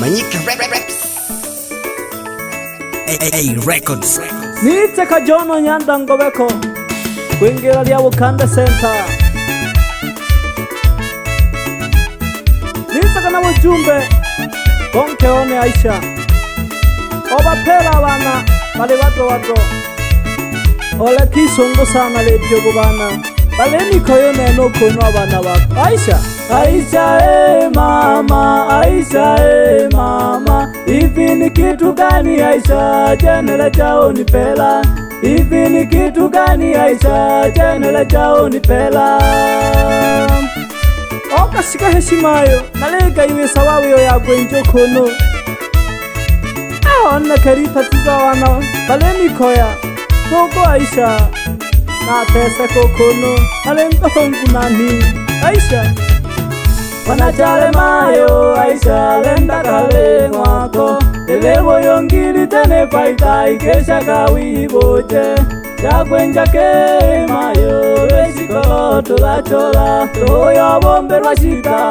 Manyika Records. Records. Nite kajono nyanda ngobeko kwingira lya Bukanda Center. Nise kana mujumbe konke one Aisha obapela abana bali bato ole kisongo sana lebyo kubana bale nikoyo neno kono abana bako Aisha mama, Aisha mama, hivi ni kitu gani Aisha jenele chao nipela? Hivi ni kitu gani Aisha jenele chao nipela? Okashika heshimayo nalega iwe sababu yo yagwenjo kono aona kerita tiza wana bale nikoya togo Aisha na tese kokono bale ntongu nani Aisha wanachale mayo Aisha lenda kale mwako elewo yongiri tene faita ikesha kawiboje yakwenja ke mayo lwesikoloto la chola toyo bombe lwashika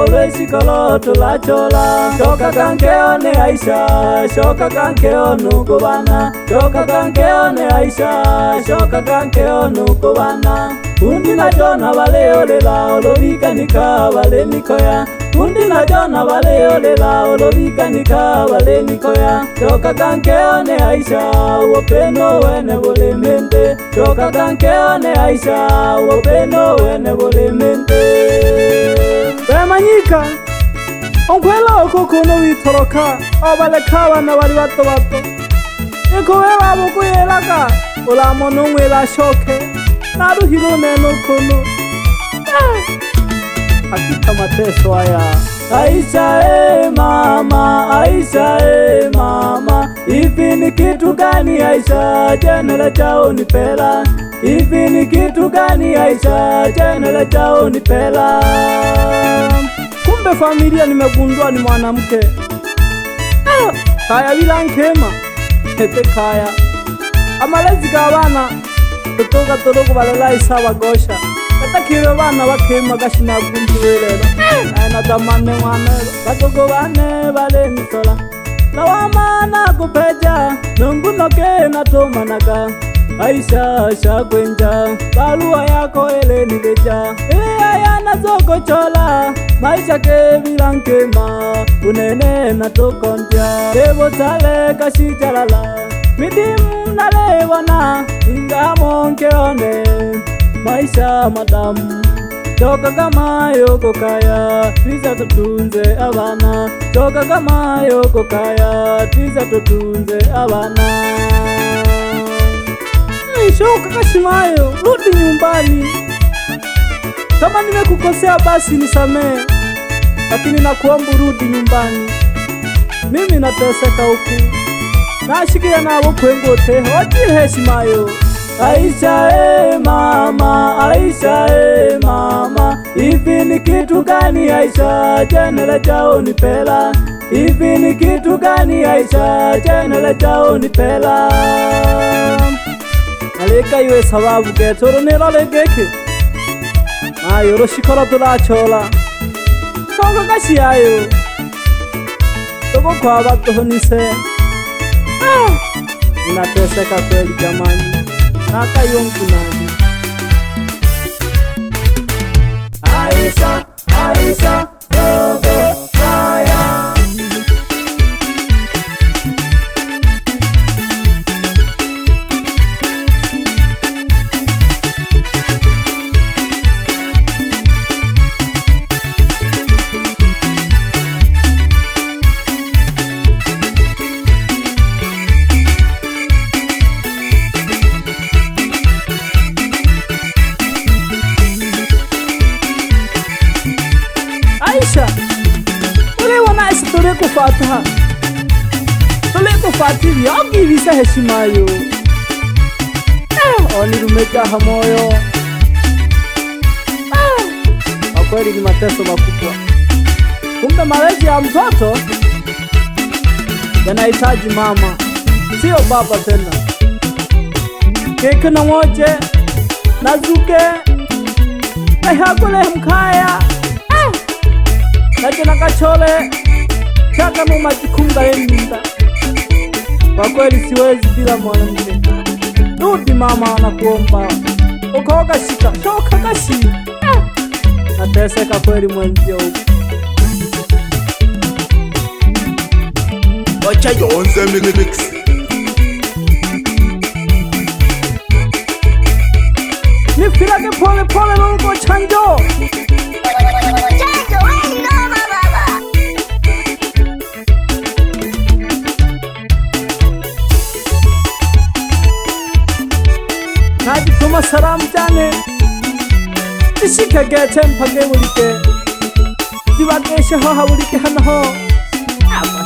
lwesikoloto la chola shoka kankeone Aisha shoka kankeone ukubana shoka kankeone Aisha shoka kankeone ukubana kundi na jona wale olela olobika nika wale nikoya kundi na jona wale olela olobika nika wale nikoya shoka kankeone Aisha wopeno wene bolemente shoka kankeone Aisha wopeno wene bolemente Bemanyika onkwela okokono witoroka obaleka na bali bato niko wewe abukuyelaka ulamono ngwela shoke naruhiro neno kono hakika mateso haya Aisha mama, Aisha mama, hivi ni kitu gani Aisha jenele chao nipela? Hivi ni kitu gani Aisha jenele chao nipela? Kumbe familia nimegundua ni mwanamke kaya bila nkema hete kaya amalezi kabana tutoka torogo balala isawa gosha atakiro bana bakema gashina gunduwelelo ana tamane mwana batogo bane bale misola lawamana kupeja nungu noke na tomanaga Aisha shakwenja balua yako ele nileja ayana zoko chola maisha ke bilankema unene na tokonja debo tale kashijalala midimu nalewona inga monkeone maisha madamu toka kama yoko kaya tiza tutunze abana toka kama yoko kaya tiza tutunze abana shoka kashimayo rudi nyumbani kama nimekukosea basi nisamee lakini nakuomba rudi nyumbani mimi nateseka huku nashikia nabo kwengote hoji heshimayo Aisha mama, Aisha mama, hivi ni kitu gani Aisha jenele chao nipela? Hivi ni kitu gani Aisha jenele chao nipela? Aleka iwe sababu getoro nilalegeke ayo roshikoloto la chola songa kashiayo togo kwa bato nise inateseka kweli jamani naka yonku nani Aisha, Aisha, dogo fire kufata tole kufatiri yogi visa heshimayo oni rumeja hamoyo akweli ni mateso makubwa kumbe malezi ya mtoto yanahitaji mama sio baba tena keke na moje nazuke Hakule mkaya Nache nakachole Chaka nikaga mu majukumu y'nyumba. Kwa kweli siwezi bila mwanamke. Rudi mama, anakuomba. Ukoga shika, shoka kashi. Nateseka kweli mwenzio huko. Wacha yonze mix. Nifirage pole pole nuko chanjo. Chanjo wewe noma baba. Najituma salamu cyane. Ishike gete mpage burike. Dibageshe ho haburike hano ho.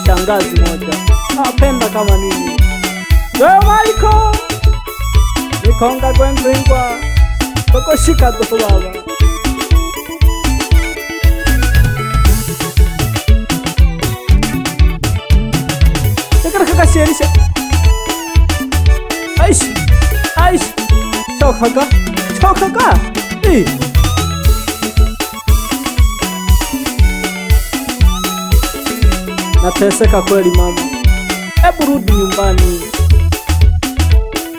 Shangazi moja napenda kama nini. Wewe Mariko nikonga gwengwengwa koko shika do baba. Tekara kakasherisha aish chokaga Nateseka kweli mama. Hebu rudi nyumbani.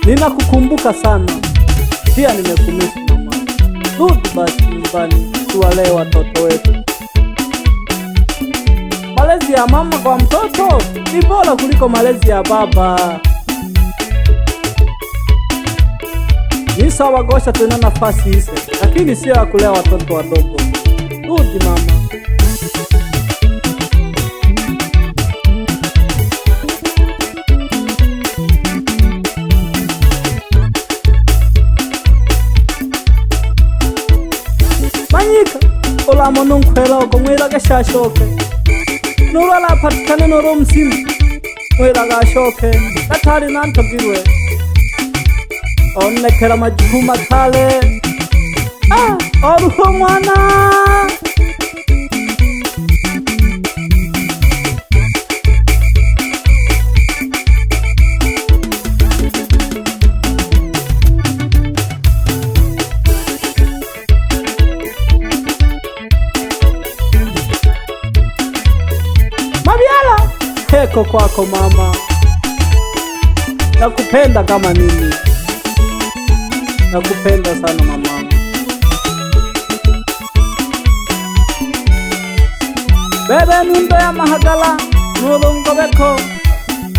Ninakukumbuka sana. Pia nimekumisi mama. Rudi basi nyumbani tuwalee watoto wetu. Malezi ya mama kwa mtoto ni bora kuliko malezi ya baba. Ni sawa gosha tena nafasi hizi, lakini sio ya kulea watoto wadogo. Rudi mama. Manyika ola mono nkwela okomwela gashashoke nura la patikane noro msimu mwela gashoke atari nantogirwe onekera majukuma kale oruho mwana heko kwako mama. Nakupenda kama nini. Nakupenda sana mama. Bebe nundo ya mahagala nulungo beko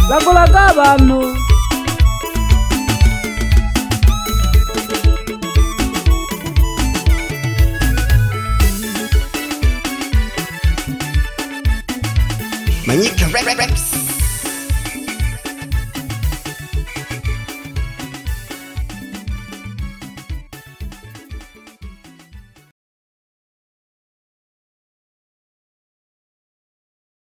lagulaga abantu. Manyika Records.